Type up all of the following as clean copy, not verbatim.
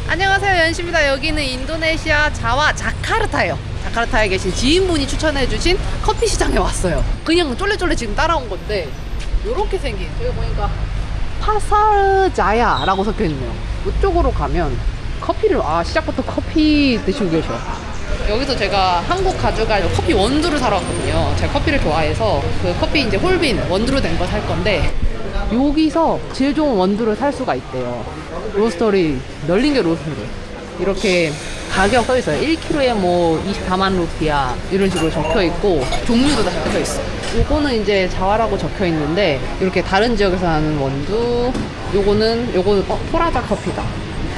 안녕하세요, 연시입니다. 여기는 인도네시아 자와 자카르타예요. 자카르타에 계신 지인분이 추천해주신 커피 시장에 왔어요. 그냥 쫄래쫄래 지금 따라온 건데 요렇게 생긴, 여기 보니까 파사르자야라고 적혀있네요. 이쪽으로 가면 커피를, 시작부터 커피 드시고 계셔. 여기서 제가 한국 가져갈 커피 원두를 사러 왔거든요. 제가 커피를 좋아해서 그 커피 이제 홀빈 원두로 된 거 살 건데, 여기서 제일 좋은 원두를 살 수가 있대요. 로스터리, 널린 게 로스터리. 이렇게 가격 써 있어요. 1kg에 뭐 24만 루피아 이런 식으로 적혀 있고, 종류도 다 적혀 있어. 요거는 이제 자와라고 적혀 있는데, 이렇게 다른 지역에서 나는 원두, 요거는 토라자 커피다.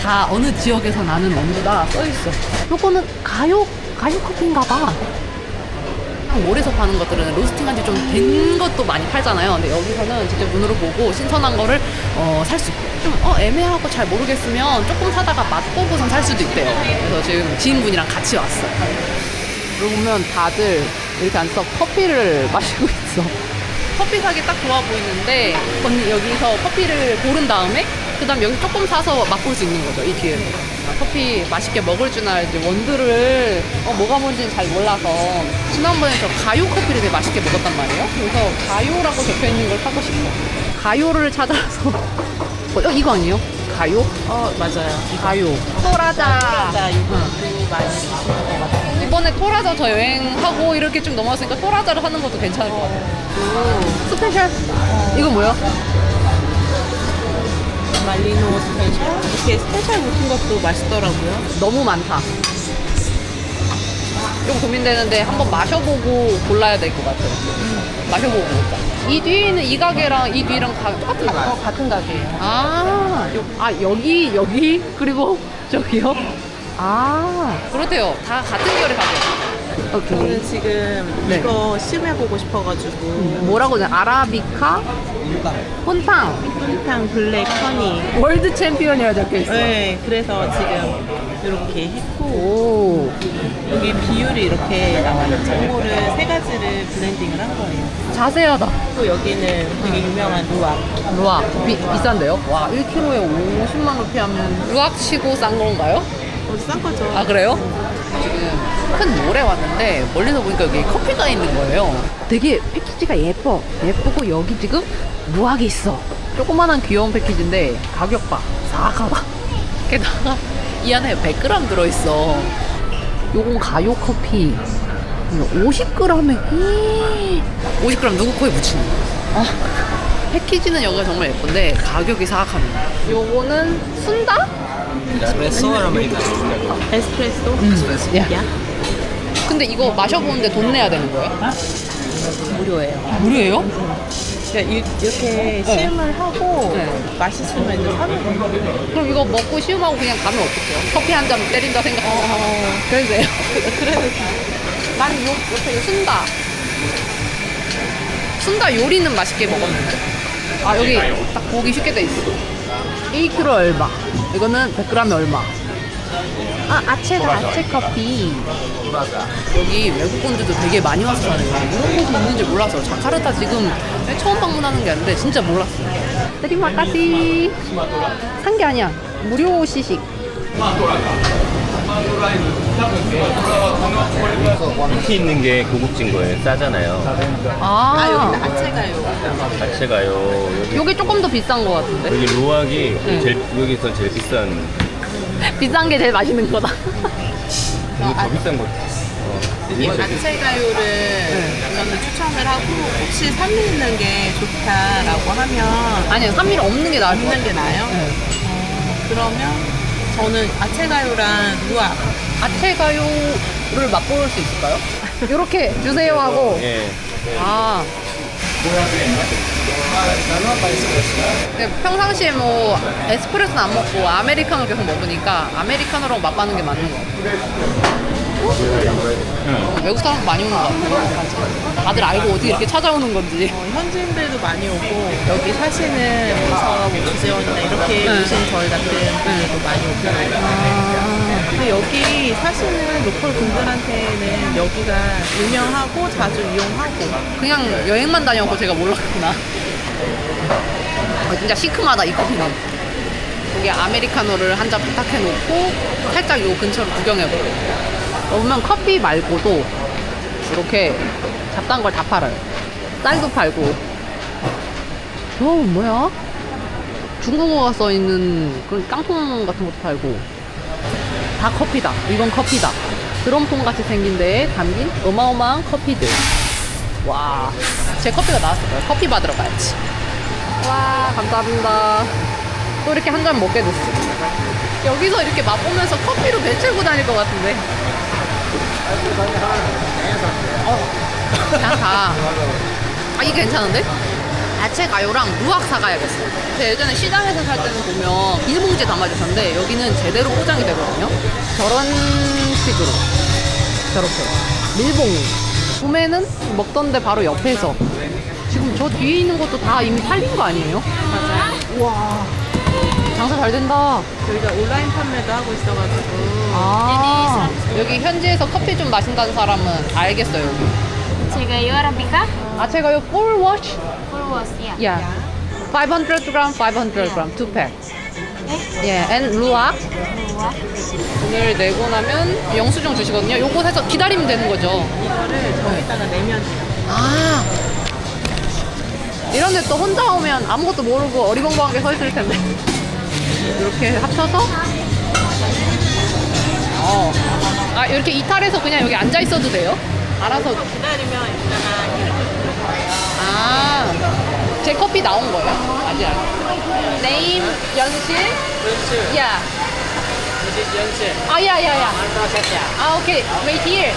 다 어느 지역에서 나는 원두다 써 있어. 요거는 가요 커피인가 봐. 몰에서 파는 것들은 로스팅한 지 좀 된 것도 많이 팔잖아요. 근데 여기서는 직접 눈으로 보고 신선한 거를 살 수 있고, 좀 애매하고 잘 모르겠으면 조금 사다가 맛보고선 살 수도 있대요. 그래서 지금 지인분이랑 같이 왔어요. 그러고 보면 다들 이렇게 앉아서 커피를 마시고 있어. 커피 사기 딱 좋아 보이는데, 여기서 커피를 고른 다음에 그 다음 여기 조금 사서 맛볼 수 있는 거죠, 이 뒤에서. 커피 맛있게 먹을 줄 알지 원두를 뭐가 뭔지는 잘 몰라서 지난번에 저 가요 커피를 되게 맛있게 먹었단 말이에요. 그래서 가요라고 적혀있는 걸 사고 싶어. 가요를 찾아서 이거 아니에요? 가요? 맞아요. 가요 토라자. 이것도 많이 쓰는 것 같아요. 이번에 토라자 저 여행하고 이렇게 좀 넘어왔으니까 토라자를 하는 것도 괜찮을 것 같아요. 스페셜? 이건 뭐야? 말리노 스페셜? 이렇게 스페셜 붙은 것도 맛있더라고요. 너무 많다. 좀 고민되는데 한번 마셔보고 골라야 될 것 같아요. 마셔보고 먹자. 이 뒤에 있는 이 가게랑 이 뒤랑 똑같은 가게? 같은 가게예요. 여기 그리고 저기요? 그렇대요. 다 같은 계열의 가게. 저는 지금 네. 이거 시음해보고 싶어가지고 뭐라고 하냐? 아라비카 혼탕 한탕 블랙 허니. 월드 챔피언이라 적혀있어. 네, 그래서 지금 이렇게 했고 오, 여기 비율이 이렇게 나와요. 정보를 세 가지를 블렌딩을 한 거예요. 자세하다. 또 여기는 되게 유명한 루악. 루악 비싼데요? 와, 1kg에 50만 루피 하면 루악 치고 싼 건가요? 싼 거죠. 그래요? 지금 큰 몰에 왔는데 멀리서 보니까 여기 커피가 있는 거예요. 되게 패키지가 예쁘고 여기 지금 루악이 있어. 조그만한 귀여운 패키지인데 가격 봐, 사악하다. 게다가 이 안에 100g 들어있어. 요건 가요 커피 50g에 50g 누구 코에 붙이는 거야? 패키지는 여기가 정말 예쁜데 가격이 사악합니다. 요거는 순다? 에스프레소 아메리카노. 에스프레소? 야. 근데 이거 마셔보는데 돈 내야 되는 거예요? 무료예요. 무료예요? 그러니까 이렇게 시음을 하고 네. 맛있으면 이제 사면 돼요. 그럼 이거 먹고 시음하고 그냥 가면 어떡해요? 커피 한 잔 때린다 생각하면 그래도 돼요? 그래도 난 옆에 순다 요리는 맛있게 먹었는데. 여기 딱 보기 쉽게 돼 있어. 1kg 얼마, 이거는 100g에 얼마. 아체 커피. 여기 외국 분들도 되게 많이 와서 사는 거예요. 이런 곳이 있는지 몰라서. 자카르타 지금 처음 방문하는 게 아닌데 진짜 몰랐어요. 테리마까시. 산 게 아니야. 무료 시식. 밑에 있는 게 고급진 거예요. 싸잖아요. 여기는 아체가요. 자체가요. 요게 조금 더 비싼 거 같은데? 여기 로악이 네. 여기서 제일 비싼. 비싼 게 제일 맛있는 거다. 이거 더 비싼 거. 이 아체가요를 저는 추천을 하고, 혹시 산미 있는 게 좋다라고 하면 아니요, 산미를 없는 게 나을 것 없는 같아요. 게 나아요? 네. 그러면 저는 아체가요랑 루악. 아체가요를 맛볼 수 있을까요? 이렇게 주세요 하고. 예. 근데 평상시에 뭐 에스프레소는 안 먹고 아메리카노 계속 먹으니까 아메리카노로 맛봤는 게 맞는 것 같아요. 외국 사람 많이 오는 것 같아요. 다들 알고 어떻게 이렇게 찾아오는 건지. 현지인들도 많이 오고, 여기 사시는 그래서 뭐 주재원이나 이렇게 오신 저희 같은 분들도 많이 오고. 근데 여기 사시는 로컬 분들한테는 여기가 유명하고 자주 이용하고. 그냥 여행만 다녀고 제가 몰랐구나. 진짜 시큼하다, 이 커피는. 여기 아메리카노를 한 잔 부탁해놓고 살짝 요 근처를 구경해보고 보면 커피 말고도 이렇게 잡다한 걸 다 팔아요. 쌀도 팔고. 뭐야? 중국어가 써있는 그런 깡통 같은 것도 팔고. 다 커피다. 이건 커피다. 드럼통 같이 생긴 데에 담긴 어마어마한 커피들. 와, 제 커피가 나왔을 거예요. 커피 받으러 가야지. 와, 감사합니다. 또 이렇게 한 잔 먹게 됐어. 여기서 이렇게 맛보면서 커피로 배 채우고 다닐 것 같은데. 그냥 다. 아, 이게 괜찮은데? 야채 가요랑 무학 사가야겠어. 제가 예전에 시장에서 살 때는 보면 비닐봉지에 담아주셨는데 여기는 제대로 포장이 되거든요. 저런 식으로. 저렇게. 밀봉. 구매는 먹던데 바로 옆에서. 지금 저 뒤에 있는 것도 다 이미 팔린 거 아니에요? 맞아요. 우와. 장사 잘 된다. 저희가 온라인 판매도 하고 있어가지고. 아, 여기 현지에서 커피 좀 마신다는 사람은 알겠어요, 여기. Cigayo Arabica? 아체가요 full wash? Full was, yeah. Yeah. 500 gram, 500 gram, 2pack. Yeah, and luwak. 돈을 내고 나면 영수증 주시거든요. 요거 해서 기다리면 되는 거죠. 이거를 저기다가 내면 돼요. 아. 이런데 또 혼자 오면 아무것도 모르고 어리벙벙하게 서 있을 텐데. 이렇게 합쳐서. 아, 이렇게 이탈해서 그냥 여기 앉아 있어도 돼요? 알아서. 기다리면 이따가 아, 제 커피 나온 거예요? 아직 안. Name 연실? 연실. Yeah. This is 연실. 아, 야야야. 안녕하세요. 아, 오케이. Wait here.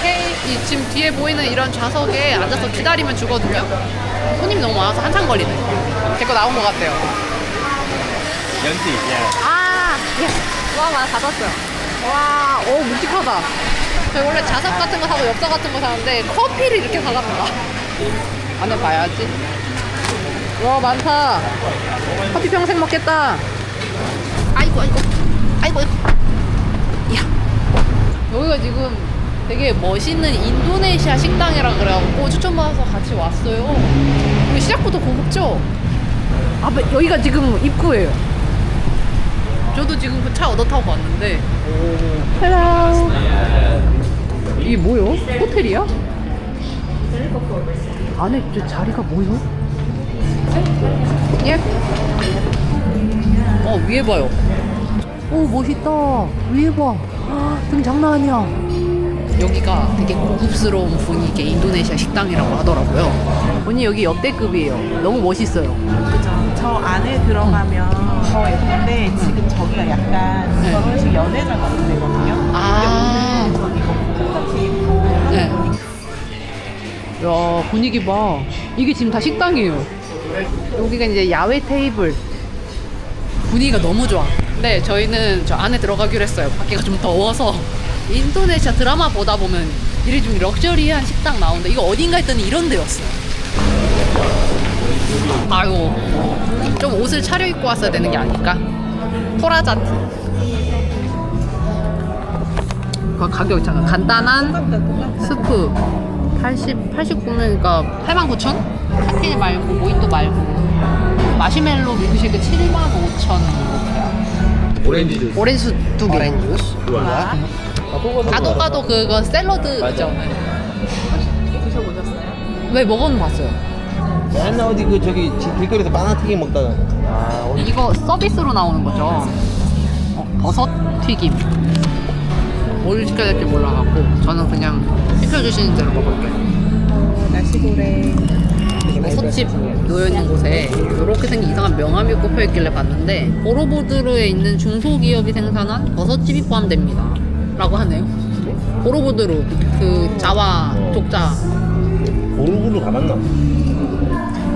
오케이. 이 지금 뒤에 보이는 이런 좌석에 앉아서 기다리면 주거든요. 손님이 너무 많아서 한참 걸리네. 제 거 나온 것 같아요. 연지, 아, 예. 와, 받았어요. 와, 오, 묵직하다. 저희 원래 자석 같은 거 사고 엽서 같은 거 사는데 커피를 이렇게 사갑니다. 안에 봐야지. 와, 많다. 커피 평생 먹겠다. 아이고, 아이고. 아이고, 아이고. 이야. 여기가 지금 되게 멋있는 인도네시아 식당이라 그래갖고 추천받아서 같이 왔어요. 근데 시작부터 고급죠? 아, 여기가 지금 입구예요. 저도 지금 그 차 얻어 타고 왔는데. 헬로. 이게 뭐요? 호텔이야? 안에 저 자리가 뭐요? 예? 위에 봐요. 오, 멋있다. 위에 봐. 등 장난 아니야. 여기가 되게 고급스러운 분위기의 인도네시아 식당이라고 하더라고요. 언니 여기 역대급이에요. 너무 멋있어요. 그죠. 저 안에 들어가면 더 예쁜데 지금 저기가 약간 네. 결혼식 연회장 같은 데거든요. 아. 근데 오늘 저기 똑같이 입고 네. 야, 분위기 봐. 이게 지금 다 식당이에요. 여기가 이제 야외 테이블. 분위기가 너무 좋아. 네, 저희는 저 안에 들어가기로 했어요. 밖에가 좀 더워서. 인도네시아 드라마 보다 보면 이런 좀 럭셔리한 식당 나오는데 이거 어딘가 했더니 이런 데였어요. 아유, 좀 옷을 차려입고 왔어야 되는 게 아닐까? 토라자티. 가격 있잖아. 간단한 스프 89명이니까 89,000? 카페 말고 모히또 말고 마시멜로 밀크쉐이크 75,000 오렌지 주스. 오렌지 두 개. 오렌지 주스. 좋아. 가도 그거 샐러드 맞아. 있죠. 드셔보셨어요? 왜 먹어는 봤어요. 맨날 어디 그 저기 길거리에서 바나나 튀김 먹다가. 아, 오늘 이거 서비스로 나오는 거죠. 버섯 튀김. 뭘 시켜야 될지 몰라갖고 저는 그냥 시켜주시는 대로 먹을게요. 나시고래. 버섯집 놓여있는 곳에 이렇게 생긴 이상한 명함이 꼽혀있길래 봤는데 보로보드르에 있는 중소기업이 생산한 버섯집이 포함됩니다 라고 하네요. 보로보드르 그 자와 족자. 보루보루 가봤나?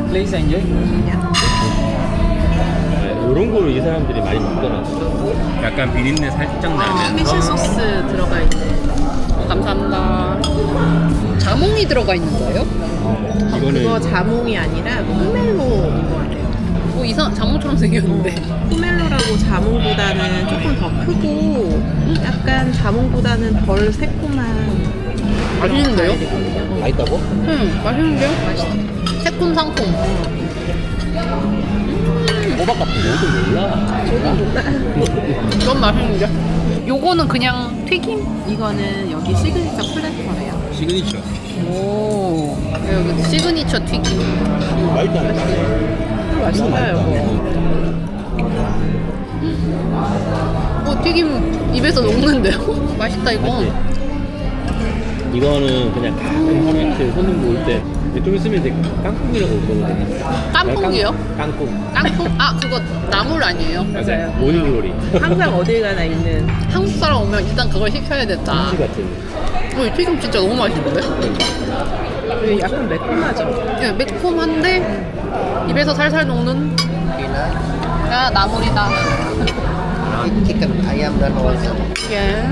플레이스 인제? 이런 거를 이 사람들이 많이 먹더라고. 약간 비린내 살짝 나면서. 피쉬 소스 들어가 있는. 감사합니다. 자몽이 들어가 있는 거예요? 이거는 그거 자몽이 아니라 포멜로인 거 같아요. 이상 자몽처럼 생겼는데. 포멜로라고 자몽보다는 조금 더 크고 약간 자몽보다는 덜 새콤한 맛있는데요? 맛있다고? 맛있는데요? 맛있어. 새콤 상콤. 호박 같은 거 몰라. 너무 맛있는데? 요거는 그냥 튀김? 이거는 여기 시그니처 플래터예요. 시그니처. 오, 여기 시그니처 튀김. 맛있다. 맛있다 이거. 튀김 입에서 녹는데요? 맛있다 이거. 맞지? 이거는 그냥 가끔 하루 이틀 손님 올 때 좀 있으면 이제 깡꿍이라고 그러거든요. 깐풍이요? 깡꿍. 깡통? 아 그거 나물 아니에요? 맞아요. 모닝글로리. 항상 어딜 가나 있는. 한국 사람 오면 일단 그걸 시켜야 됐다. 김치 같은. 이 튀김 진짜 너무 맛있는데? 그리고 약간 매콤하죠. 네, 매콤한데 입에서 살살 녹는. 야 나물이다. 치킨 ayam dan wasabi. 예.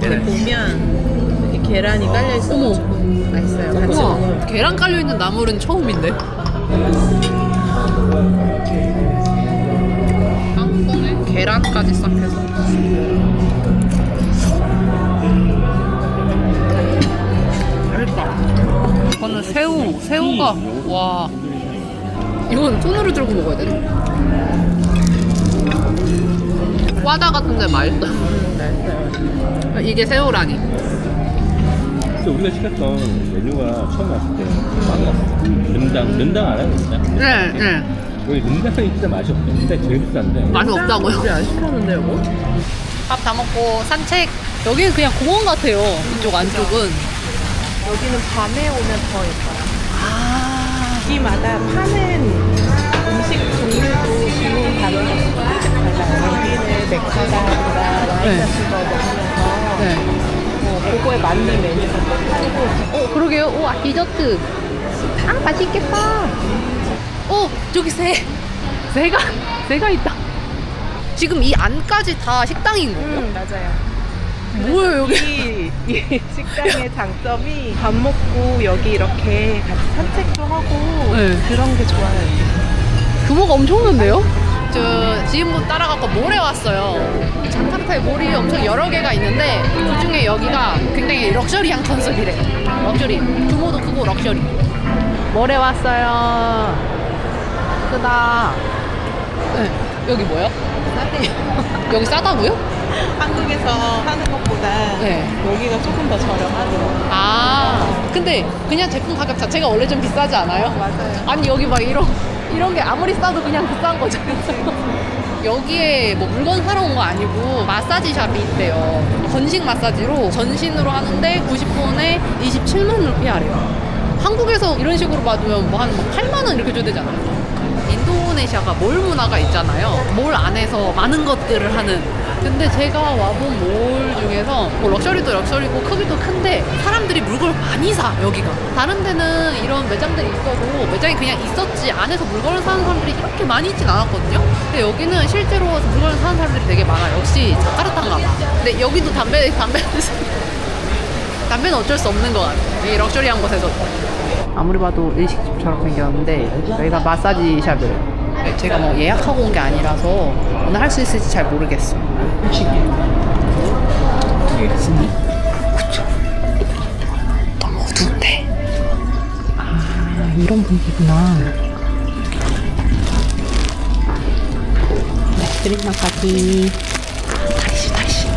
이렇게 보면 이 계란이 깔려 있어가지고 맛있어요. 같이 우와, 먹으면. 계란 깔려 있는 나물은 처음인데. 깡통에 계란까지 싹 해서. 맛있다. 이거는 새우가 와. 이건 손으로 들고 먹어야 되네. 과자 같은데 맛있다. 이게 새우라니. 근데 우리가 시켰던 메뉴가 처음 왔을 때 망했어. 른당 알아요? 른당? 네, 네. 여기 른당이 진짜 맛이 없는데 제일 비싼데. 맛이 없다고요? 우리 안 시켰는데 이거? 밥 다 먹고 산책. 여기는 그냥 공원 같아요. 이쪽 안쪽은. 여기는 밤에 오면 더 예뻐요. 아, 여기마다 파는 음식 종류도 주문 가능해서 달라요. 여기는 맥주다든가 와인 네. 같은 거 먹으면서 네. 뭐 그거에 맞는 메뉴가 팔고 그러게요. 오, 디저트. 아, 맛있겠다. 오, 저기 새가 있다. 지금 이 안까지 다 식당인 거예요? 맞아요. 뭐예요, 여기? 이 식당의 장점이 밥 먹고 여기 이렇게 같이 산책도 하고 네. 그런 게 좋아요. 규모가 엄청난데요? 저 지인분 따라가고 몰에 왔어요. 자카르타에 몰이 엄청 여러 개가 있는데 그 중에 여기가 굉장히 럭셔리한 컨셉이래. 럭셔리. 규모도 크고 럭셔리. 몰에 왔어요. 크다. 네. 여기 뭐요? 싸대요. 여기 싸다고요? 한국에서 하는 것보다 네. 여기가 조금 더 저렴하죠. 아, 근데 그냥 제품 가격 자체가 원래 좀 비싸지 않아요? 맞아요. 아니 여기 막 이런 게 아무리 싸도 그냥 비싼 거죠. 여기에 뭐 물건 사러 온 거 아니고 마사지 샵이 있대요. 건식 마사지로 전신으로 하는데 90분에 27만 루피아래요. 한국에서 이런 식으로 받으면 뭐 한 8만 원 이렇게 줘야 되잖아요. 인도네시아가 몰 문화가 있잖아요. 몰 안에서 많은 것들을 하는. 근데 제가 와본 몰 중에서 뭐 럭셔리도 럭셔리고 크기도 큰데 사람들이 물건을 많이 사, 여기가. 다른 데는 이런 매장들이 있어도 매장이 그냥 있었지 안에서 물건을 사는 사람들이 이렇게 많이 있진 않았거든요. 근데 여기는 실제로 물건을 사는 사람들이 되게 많아. 역시 자카르타인가 봐. 근데 여기도 담배는 어쩔 수 없는 것 같아. 이 럭셔리한 곳에서. 아무리 봐도 일식집처럼 생겼는데 여기가 마사지 샵이래요. 제가 뭐 예약하고 온 게 아니라서 오늘 할 수 있을지 잘 모르겠어요. 그쵸. 너무 어두운데. 아, 이런 분위기구나. 네, 드림 마사지. 다리씨.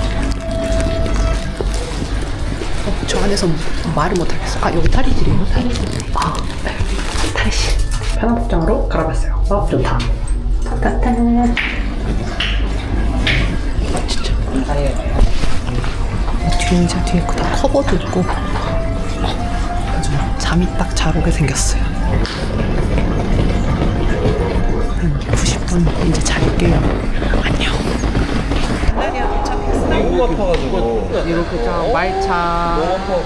저 안에서 말을 못하겠어. 아, 여기 탈의실이에요? 탈의실. 아, 네. 탈의실. 편집장으로 갈아봤어요. 좋다. 따뜻한. 진짜. 뒤에 다 커버도 있고. 잠이 딱 잘 오게 생겼어요. 90분 이제 잘게요. 안녕. 배고 아파가지고. 이렇게 자 말차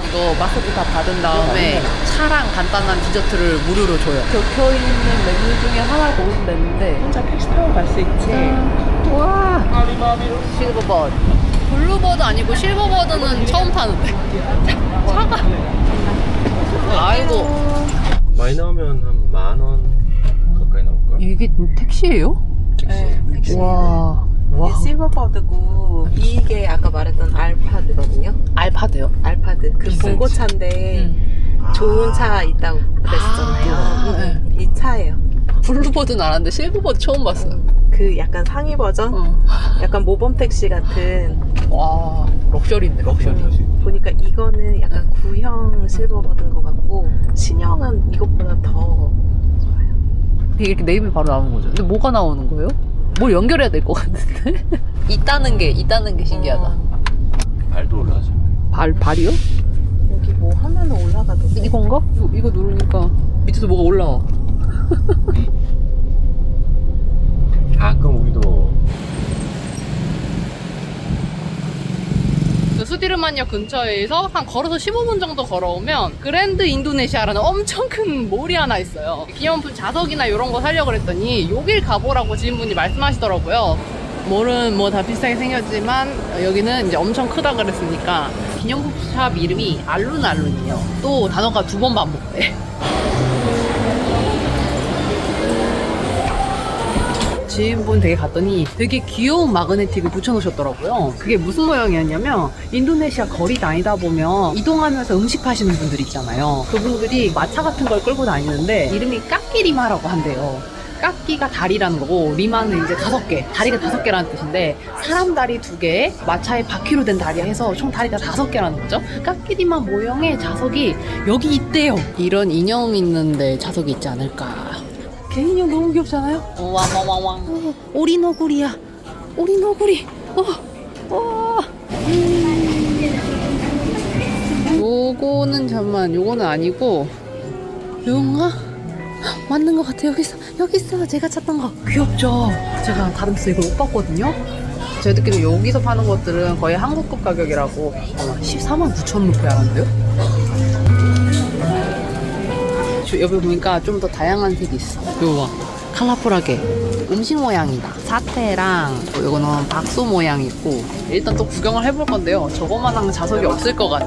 이거 마사지 다 받은 다음에 차랑 간단한 디저트를 무료로 줘요. 적혀있는 메뉴 중에 하나 고르면 되는데 혼자 택시 타고 갈 수 있지. 와 실버버드 블루버드 아니고 실버버드는 처음 타는데 차가 아이고 많이 나오면 한 10,000원 가까이 나올걸? 이게 택시예요? 네, 택시. 와 이게 실버버드고 이게 아까 말했던 알파드거든요. 알파드요? 알파드 그 봉고차인데 좋은 차 있다고 그랬었잖아요. 네. 이 차예요. 블루버드는 알았는데 실버버드 처음 봤어요. 그 약간 상위 버전? 약간 모범 택시 같은. 와, 럭셔리인데, 럭셔리. 보니까 이거는 약간 구형 실버버드인 것 같고 신형은 이것보다 더 좋아요. 이게 이렇게 네임이 바로 나오는 거죠. 근데 뭐가 나오는 거예요? 뭘 연결해야 될 것 같은데? 있다는 게 신기하다. 발도 올라가지. 발이요? 여기 뭐 하면은 올라가던데. 이건가? 이거 누르니까 밑에서 뭐가 올라와. 가끔 우리도 수디르만역 근처에서 한 걸어서 15분 정도 걸어오면 그랜드 인도네시아라는 엄청 큰 몰이 하나 있어요. 기념품 자석이나 이런 거 사려고 그랬더니 여길 가보라고 지인분이 말씀하시더라고요. 몰은 뭐 다 비슷하게 생겼지만 여기는 이제 엄청 크다 그랬으니까 기념품 샵 이름이 알룬알룬이에요. 또 단어가 2번 반복돼. 지인분 댁에 갔더니 되게 귀여운 마그네틱을 붙여놓으셨더라고요. 그게 무슨 모양이었냐면 인도네시아 거리 다니다 보면 이동하면서 음식 파시는 분들 있잖아요. 그분들이 마차 같은 걸 끌고 다니는데 이름이 까끼리마라고 한대요. 까끼가 다리라는 거고 리마는 이제 5개, 다리가 5개라는 뜻인데 사람 다리 2개, 마차에 바퀴로 된 다리야 해서 총 다리가 5개라는 거죠. 까끼리마 모형의 자석이 여기 있대요. 이런 인형 있는데 자석이 있지 않을까. 개 인형 너무 귀엽잖아요? 와와와왕. 오리너구리야. 오리너구리. 와. 요거는 잠만, 요거는 아니고 요건가? 맞는 것 같아. 여기 있어. 제가 찾던 거. 귀엽죠? 제가 다른 데서 이걸 못 봤거든요. 제가 듣기로 여기서 파는 것들은 거의 한국급 가격이라고 149,000루피아란데요? 여기 보니까 좀 더 다양한 색이 있어. 이거 봐. 컬러풀하게. 음식 모양이다. 사태랑 이거는 박소 모양 있고 일단 또 구경을 해볼 건데요. 저거만한 자석이 없을 것 같아.